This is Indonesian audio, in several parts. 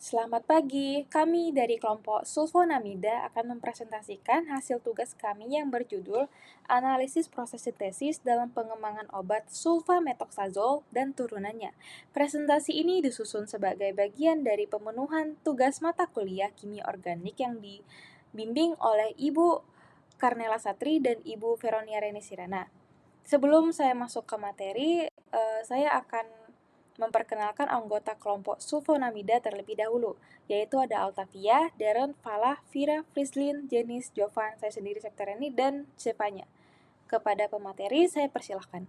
Selamat pagi, kami dari kelompok sulfonamida akan mempresentasikan hasil tugas kami yang berjudul Analisis Proses Sintesis dalam Pengembangan Obat Sulfamethoxazole dan Turunannya. Presentasi ini disusun sebagai bagian dari pemenuhan tugas mata kuliah kimia organik yang dibimbing oleh Ibu Karnela Satri dan Ibu Veronia Reni Sirana. Sebelum saya masuk ke materi, saya akan memperkenalkan anggota kelompok sulfonamida terlebih dahulu, yaitu ada Altavia, Darren, Falah, Vira, Frislin, Jenis, Jovan, saya sendiri Septereni, dan Cepanya. Kepada pemateri, saya persilahkan.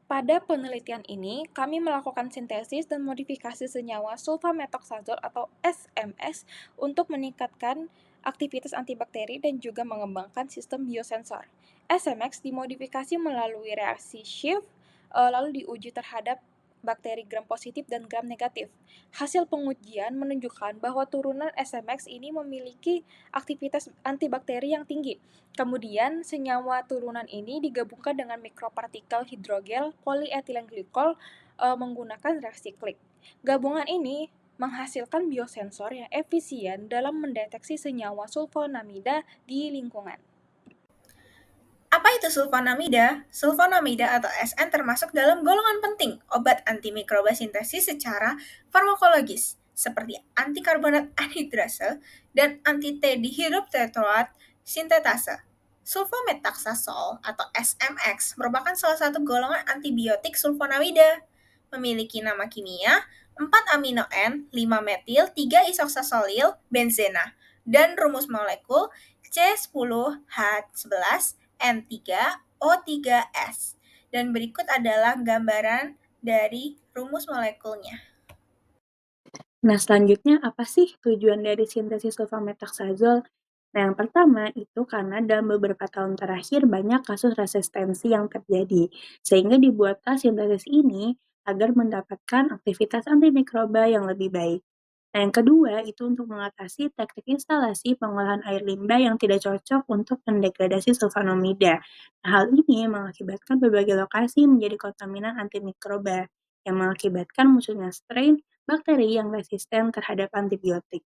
Pada penelitian ini, kami melakukan sintesis dan modifikasi senyawa sulfamethoxazole atau SMS untuk meningkatkan aktivitas antibakteri dan juga mengembangkan sistem biosensor. SMX dimodifikasi melalui reaksi Schiff, lalu diuji terhadap bakteri gram positif dan gram negatif. Hasil pengujian menunjukkan bahwa turunan SMX ini memiliki aktivitas antibakteri yang tinggi. Kemudian, senyawa turunan ini digabungkan dengan mikropartikel hidrogel polietilen glikol menggunakan reaksi Klik. Gabungan ini menghasilkan biosensor yang efisien dalam mendeteksi senyawa sulfonamida di lingkungan. Apa itu sulfonamida? Sulfonamida atau SN termasuk dalam golongan penting obat antimikroba sintesis secara farmakologis, seperti antikarbonat anhidrase dan anti-T-dihidrotetroat sintetase. Sulfametaxazole atau SMX merupakan salah satu golongan antibiotik sulfonamida. Memiliki nama kimia 4 amino N, 5 metil, 3 isoksasolil, benzena, dan rumus molekul C10H11 N3O3S. Dan berikut adalah gambaran dari rumus molekulnya. Nah, selanjutnya apa sih tujuan dari sintesis sulfamethoxazole? Nah, yang pertama itu karena dalam beberapa tahun terakhir banyak kasus resistensi yang terjadi, sehingga dibuatlah sintesis ini agar mendapatkan aktivitas antimikroba yang lebih baik. Nah, yang kedua itu untuk mengatasi teknik instalasi pengolahan air limbah yang tidak cocok untuk mendegradasi sulfonamida. Nah, hal ini mengakibatkan berbagai lokasi menjadi kontaminan antimikroba, yang mengakibatkan munculnya strain bakteri yang resisten terhadap antibiotik.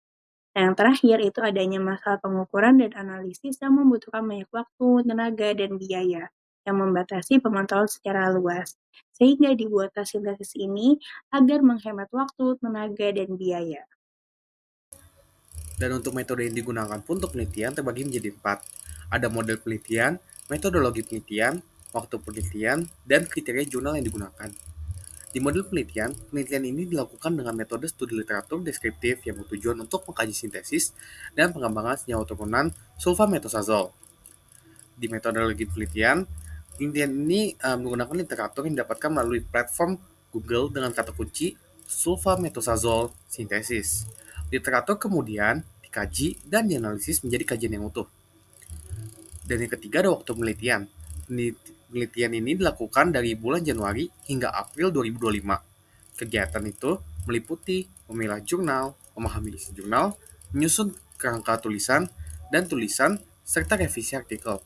Nah, yang terakhir itu adanya masalah pengukuran dan analisis yang membutuhkan banyak waktu, tenaga, dan biaya, yang membatasi pemantauan secara luas. Sehingga dibuatlah sintesis ini agar menghemat waktu, tenaga, dan biaya. Dan untuk metode yang digunakan pun untuk penelitian terbagi menjadi 4. Ada model penelitian, metodologi penelitian, waktu penelitian, dan kriteria jurnal yang digunakan. Di model penelitian, penelitian ini dilakukan dengan metode studi literatur deskriptif yang bertujuan untuk mengkaji sintesis dan pengembangan senyawa turunan sulfamethoxazole. Di metodologi penelitian, penelitian ini menggunakan literatur yang didapatkan melalui platform Google dengan kata kunci sulfamethoxazole sintesis. Literatur kemudian dikaji dan dianalisis menjadi kajian yang utuh. Dan yang ketiga ada waktu penelitian. Penelitian ini dilakukan dari bulan Januari hingga April 2025. Kegiatan itu meliputi memilah jurnal, memahami isi jurnal, menyusun kerangka tulisan, dan tulisan, serta revisi artikel.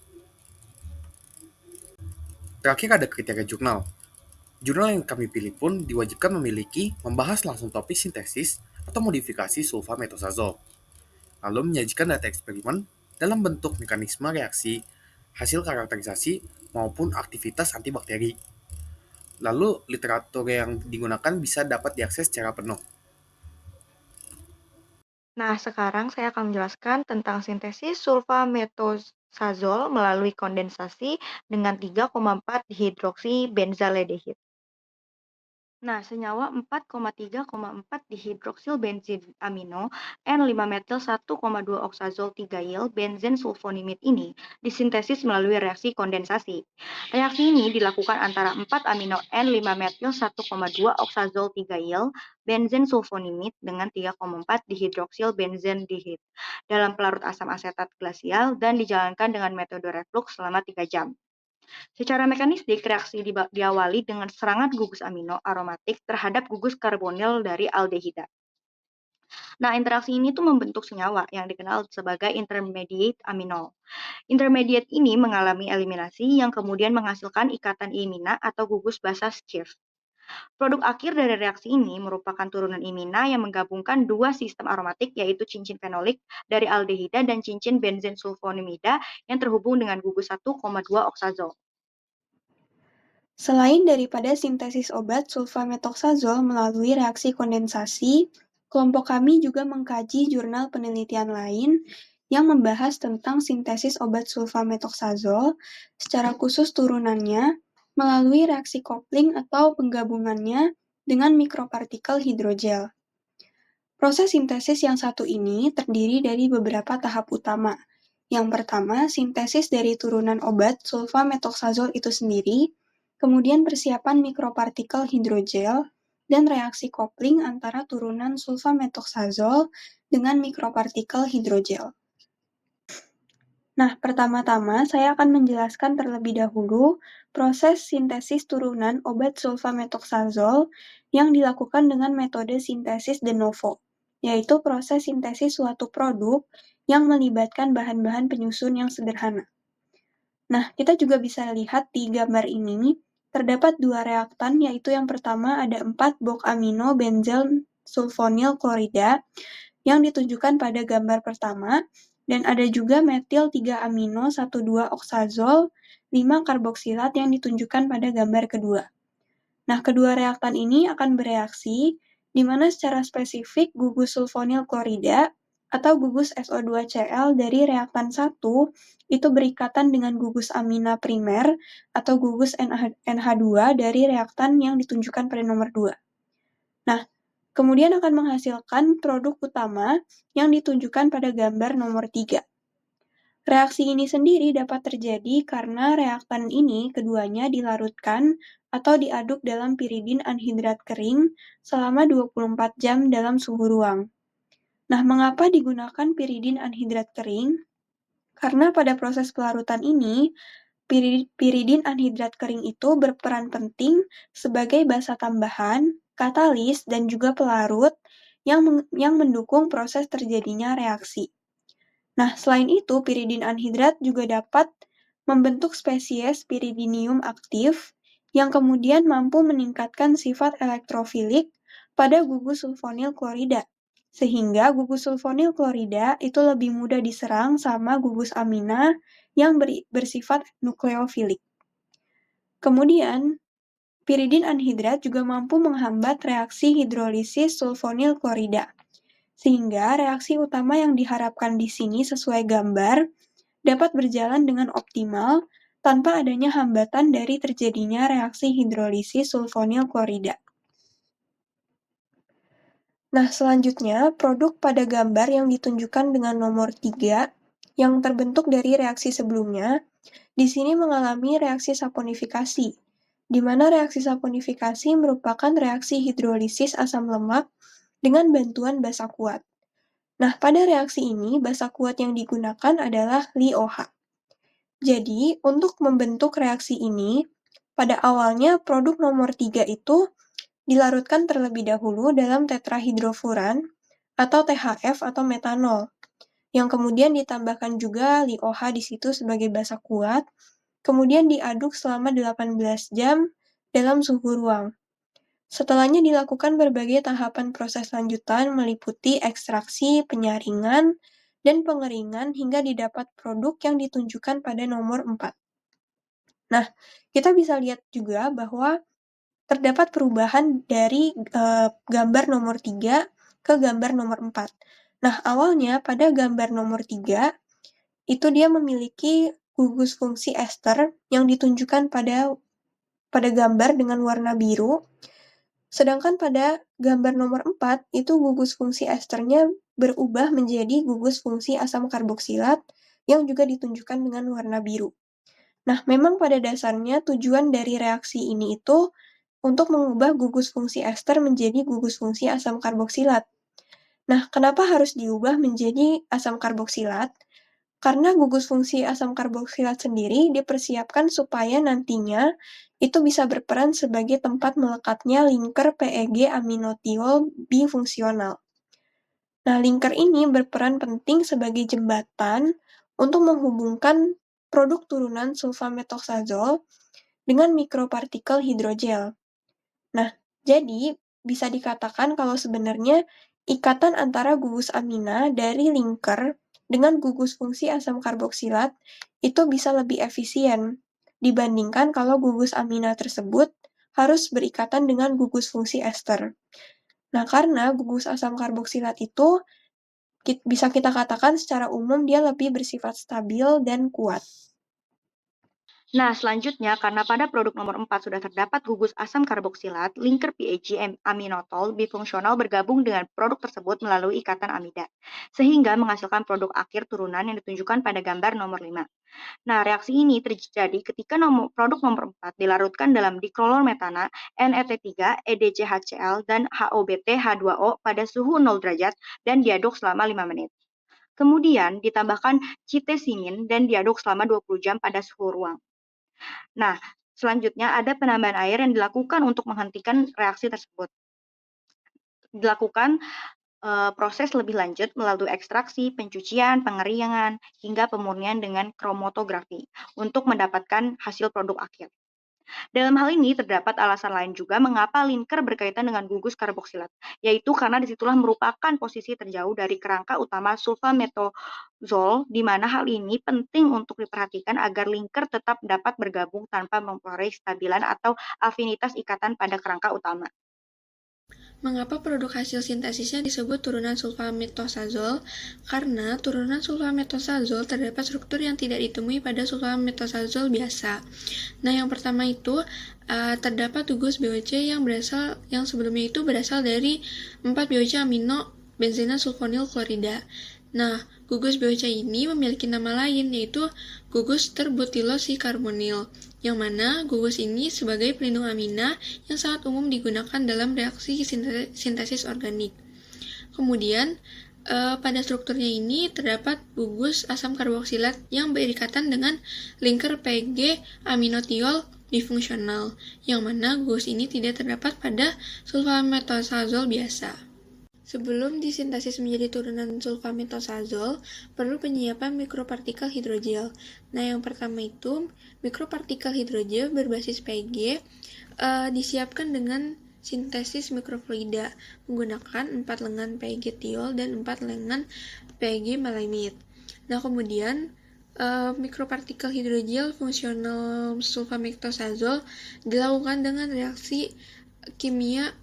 Terakhir ada kriteria jurnal. Jurnal yang kami pilih pun diwajibkan memiliki membahas langsung topik sintesis atau modifikasi sulfamethoxazole, lalu menyajikan data eksperimen dalam bentuk mekanisme reaksi, hasil karakterisasi, maupun aktivitas antibakteri. Lalu, literatur yang digunakan bisa dapat diakses secara penuh. Nah, sekarang saya akan menjelaskan tentang sintesis sulfamethoxazole melalui kondensasi dengan 3,4 dihidroksibenzaldehyde. Nah, senyawa 4,3,4 dihidroksil benzin amino N5-metil 1,2 oksazol 3-yl benzen sulfonimid ini disintesis melalui reaksi kondensasi. Reaksi ini dilakukan antara 4 amino N5-metil 1,2 oksazol 3-yl benzen sulfonimid dengan 3,4 dihidroksil benzaldehyde dalam pelarut asam asetat glasial dan dijalankan dengan metode reflux selama 3 jam. Secara mekanistik, reaksi diawali dengan serangan gugus amino aromatik terhadap gugus karbonil dari aldehida. Nah, interaksi ini tuh membentuk senyawa yang dikenal sebagai intermediate aminol. Intermediate ini mengalami eliminasi yang kemudian menghasilkan ikatan imina atau gugus basa Schiff. Produk akhir dari reaksi ini merupakan turunan imina yang menggabungkan dua sistem aromatik yaitu cincin fenolik dari aldehida dan cincin benzen sulfonimida yang terhubung dengan gugus 1,2 oksazol. Selain daripada sintesis obat sulfamethoxazole melalui reaksi kondensasi, kelompok kami juga mengkaji jurnal penelitian lain yang membahas tentang sintesis obat sulfamethoxazole, secara khusus turunannya, melalui reaksi kopling atau penggabungannya dengan mikropartikel hidrogel. Proses sintesis yang satu ini terdiri dari beberapa tahap utama. Yang pertama, sintesis dari turunan obat sulfamethoxazole itu sendiri, kemudian persiapan mikropartikel hidrogel, dan reaksi kopling antara turunan sulfamethoxazole dengan mikropartikel hidrogel. Nah, pertama-tama saya akan menjelaskan terlebih dahulu proses sintesis turunan obat sulfamethoxazole yang dilakukan dengan metode sintesis de novo, yaitu proses sintesis suatu produk yang melibatkan bahan-bahan penyusun yang sederhana. Nah, kita juga bisa lihat di gambar ini, terdapat dua reaktan, yaitu yang pertama ada 4 box amino benzel sulfonyl klorida yang ditunjukkan pada gambar pertama, dan ada juga metil 3 amino 1,2 oksazol 5 karboksilat yang ditunjukkan pada gambar kedua. Nah, kedua reaktan ini akan bereaksi, di mana secara spesifik gugus sulfonyl klorida atau gugus SO2Cl dari reaktan 1 itu berikatan dengan gugus amina primer atau gugus NH2 dari reaktan yang ditunjukkan pada nomor 2. Nah, kemudian akan menghasilkan produk utama yang ditunjukkan pada gambar nomor 3. Reaksi ini sendiri dapat terjadi karena reaktan ini keduanya dilarutkan atau diaduk dalam piridin anhidrat kering selama 24 jam dalam suhu ruang. Nah, mengapa digunakan piridin anhidrat kering? Karena pada proses pelarutan ini, piridin anhidrat kering itu berperan penting sebagai basa tambahan, katalis, dan juga pelarut yang mendukung proses terjadinya reaksi. Nah, selain itu, piridin anhidrat juga dapat membentuk spesies piridinium aktif yang kemudian mampu meningkatkan sifat elektrofilik pada gugus sulfonyl klorida, sehingga gugus sulfonyl klorida itu lebih mudah diserang sama gugus amina yang bersifat nukleofilik. Kemudian, piridin anhidrat juga mampu menghambat reaksi hidrolisis sulfonyl klorida, sehingga reaksi utama yang diharapkan di sini sesuai gambar dapat berjalan dengan optimal tanpa adanya hambatan dari terjadinya reaksi hidrolisis sulfonyl klorida. Nah, selanjutnya, produk pada gambar yang ditunjukkan dengan nomor 3 yang terbentuk dari reaksi sebelumnya, di sini mengalami reaksi saponifikasi, di mana reaksi saponifikasi merupakan reaksi hidrolisis asam lemak dengan bantuan basa kuat. Nah, pada reaksi ini, basa kuat yang digunakan adalah LiOH. Jadi, untuk membentuk reaksi ini, pada awalnya produk nomor 3 itu dilarutkan terlebih dahulu dalam tetrahidrofuran atau THF atau metanol, yang kemudian ditambahkan juga LiOH di situ sebagai basa kuat, kemudian diaduk selama 18 jam dalam suhu ruang. Setelahnya dilakukan berbagai tahapan proses lanjutan meliputi ekstraksi, penyaringan, dan pengeringan hingga didapat produk yang ditunjukkan pada nomor 4. Nah, kita bisa lihat juga bahwa terdapat perubahan dari gambar nomor 3 ke gambar nomor 4. Nah, awalnya pada gambar nomor 3, itu dia memiliki gugus fungsi ester yang ditunjukkan pada gambar dengan warna biru, sedangkan pada gambar nomor 4, itu gugus fungsi esternya berubah menjadi gugus fungsi asam karboksilat yang juga ditunjukkan dengan warna biru. Nah, memang pada dasarnya tujuan dari reaksi ini itu untuk mengubah gugus fungsi ester menjadi gugus fungsi asam karboksilat. Nah, kenapa harus diubah menjadi asam karboksilat? Karena gugus fungsi asam karboksilat sendiri dipersiapkan supaya nantinya itu bisa berperan sebagai tempat melekatnya linker PEG aminotiol bifungsional. Nah, linker ini berperan penting sebagai jembatan untuk menghubungkan produk turunan sulfamethoxazole dengan mikropartikel hidrogel. Nah, jadi bisa dikatakan kalau sebenarnya ikatan antara gugus amina dari linker dengan gugus fungsi asam karboksilat itu bisa lebih efisien dibandingkan kalau gugus amina tersebut harus berikatan dengan gugus fungsi ester. Nah, karena gugus asam karboksilat itu bisa kita katakan secara umum dia lebih bersifat stabil dan kuat. Nah, selanjutnya, karena pada produk nomor 4 sudah terdapat gugus asam karboksilat, linker PAG aminotol bifungsional bergabung dengan produk tersebut melalui ikatan amida, sehingga menghasilkan produk akhir turunan yang ditunjukkan pada gambar nomor 5. Nah, reaksi ini terjadi ketika produk nomor 4 dilarutkan dalam dikloror metana, NET3, EDCHCl, dan HOBT H2O pada suhu 0 derajat dan diaduk selama 5 menit. Kemudian ditambahkan citesimin dan diaduk selama 20 jam pada suhu ruang. Nah, selanjutnya ada penambahan air yang dilakukan untuk menghentikan reaksi tersebut. Dilakukan proses lebih lanjut melalui ekstraksi, pencucian, pengeringan, hingga pemurnian dengan kromatografi untuk mendapatkan hasil produk akhir. Dalam hal ini terdapat alasan lain juga mengapa linker berkaitan dengan gugus karboksilat, yaitu karena disitulah merupakan posisi terjauh dari kerangka utama sulfametozol, di mana hal ini penting untuk diperhatikan agar linker tetap dapat bergabung tanpa mempengaruhi stabilan atau afinitas ikatan pada kerangka utama. Mengapa produk hasil sintesisnya disebut turunan sulfametosazol? Karena turunan sulfametosazol terdapat struktur yang tidak ditemui pada sulfametosazol biasa. Nah, yang pertama itu terdapat gugus BOC yang sebelumnya itu berasal dari 4 BOC amino benzena sulfonil klorida. Nah, gugus BOC ini memiliki nama lain, yaitu gugus terbutilosikarbonil, yang mana gugus ini sebagai pelindung amina yang sangat umum digunakan dalam reaksi sintesis organik. Kemudian, pada strukturnya ini terdapat gugus asam karboksilat yang berikatan dengan linker PG aminotiol difungsional, yang mana gugus ini tidak terdapat pada sulfametosazol biasa. Sebelum disintesis menjadi turunan sulfametosazol, perlu penyiapan mikropartikel hidrogel. Nah, yang pertama itu, mikropartikel hidrogel berbasis PG disiapkan dengan sintesis mikrofluida menggunakan 4 lengan PG tiol dan 4 lengan PG melamid. Nah, kemudian mikropartikel hidrogel fungsional sulfametosazol dilakukan dengan reaksi kimia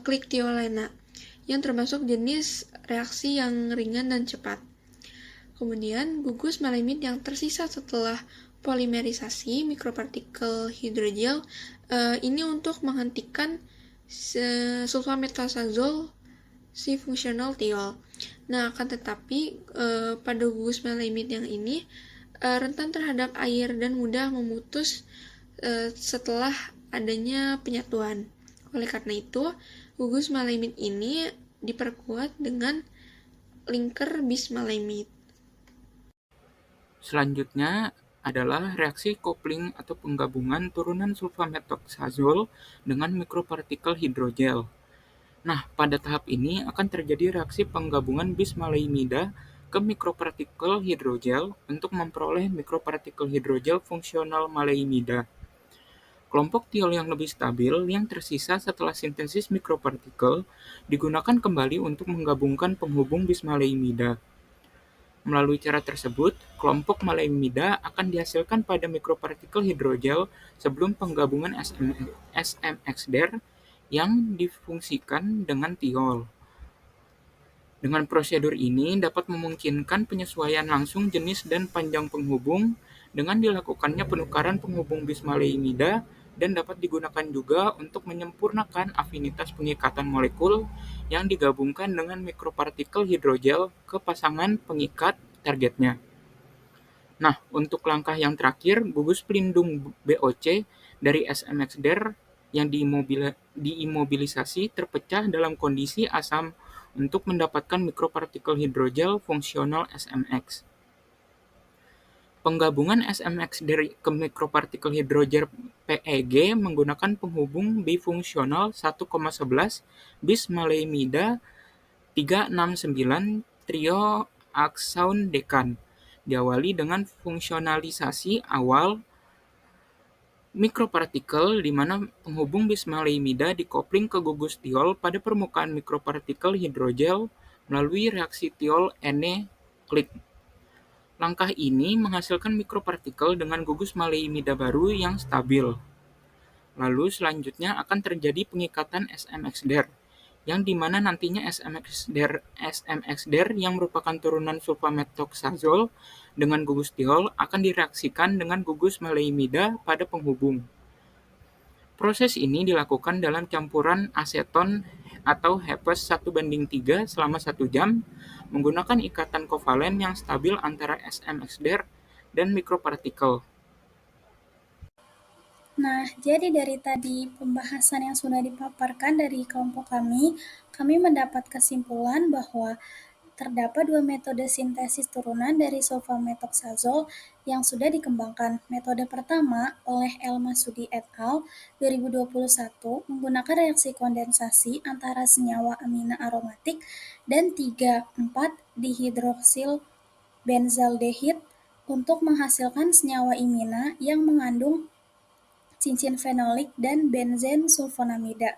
kliktiolena yang termasuk jenis reaksi yang ringan dan cepat. Kemudian, gugus melamid yang tersisa setelah polimerisasi mikropartikel hidrogel ini untuk menghentikan sulfametosazol si fungsional tiol. Nah, akan tetapi pada gugus melamid yang ini rentan terhadap air dan mudah memutus setelah adanya penyatuan. Oleh karena itu, gugus melamid ini diperkuat dengan linker bismelamid. Selanjutnya adalah reaksi coupling atau penggabungan turunan sulfamethoxazole dengan mikropartikel hidrogel. Nah, pada tahap ini akan terjadi reaksi penggabungan bismalamida ke mikropartikel hidrogel untuk memperoleh mikropartikel hidrogel fungsional malamida. Kelompok tiol yang lebih stabil yang tersisa setelah sintesis mikropartikel digunakan kembali untuk menggabungkan penghubung bismalamida. Melalui cara tersebut, kelompok malamida akan dihasilkan pada mikropartikel hidrogel sebelum penggabungan SMX-DER yang difungsikan dengan tiol. Dengan prosedur ini dapat memungkinkan penyesuaian langsung jenis dan panjang penghubung dengan dilakukannya penukaran penghubung bismalamida dan dapat digunakan juga untuk menyempurnakan afinitas pengikatan molekul yang digabungkan dengan mikropartikel hidrogel ke pasangan pengikat targetnya. Nah, untuk langkah yang terakhir, gugus pelindung BOC dari SMX-DER yang diimobilisasi terpecah dalam kondisi asam untuk mendapatkan mikropartikel hidrogel fungsional SMX. Penggabungan SMX-DER ke mikropartikel hidrogel PEG menggunakan penghubung bifungsional 1,11 bismalamida 369 trioaxone dekan. Diawali dengan fungsionalisasi awal Mikropartikel di mana penghubung bismaleimida dikopling ke gugus tiol pada permukaan mikropartikel hidrogel melalui reaksi tiol-Ene-Klit. Langkah ini menghasilkan mikropartikel dengan gugus maleimida baru yang stabil. Lalu selanjutnya akan terjadi pengikatan SMX-DER, yang dimana nantinya SMX-DER yang merupakan turunan sulfamethoxazole dengan gugus tiol akan direaksikan dengan gugus maleimida pada penghubung. Proses ini dilakukan dalam campuran aseton atau HEPAS 1:3 selama 1 jam menggunakan ikatan kovalen yang stabil antara SMX-DER dan mikropartikel. Nah, jadi dari tadi pembahasan yang sudah dipaparkan dari kelompok kami mendapat kesimpulan bahwa terdapat dua metode sintesis turunan dari sulfamethoxazole yang sudah dikembangkan. Metode pertama oleh El Masudi et al. 2021 menggunakan reaksi kondensasi antara senyawa amina aromatik dan 3,4 dihidroksil untuk menghasilkan senyawa imina yang mengandung cincin fenolik dan benzen sulfonamida.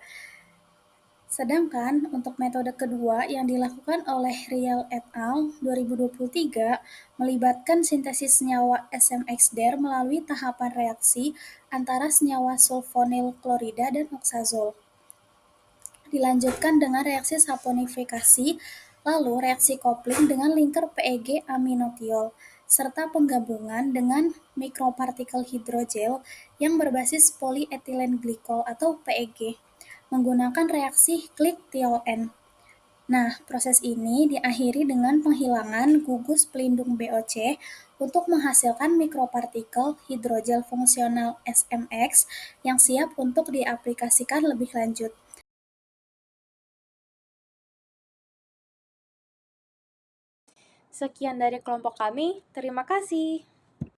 Sedangkan untuk metode kedua yang dilakukan oleh Riel et al. 2023 melibatkan sintesis senyawa SMX-DER melalui tahapan reaksi antara senyawa sulfonyl klorida dan oksazol. Dilanjutkan dengan reaksi saponifikasi, lalu reaksi kopling dengan linker PEG aminotiol, serta penggabungan dengan mikropartikel hidrogel yang berbasis polyethylene glycol atau PEG menggunakan reaksi Klit-Tiol-N. Nah, proses ini diakhiri dengan penghilangan gugus pelindung BOC untuk menghasilkan mikropartikel hidrogel fungsional SMX yang siap untuk diaplikasikan lebih lanjut. Sekian dari kelompok kami, terima kasih.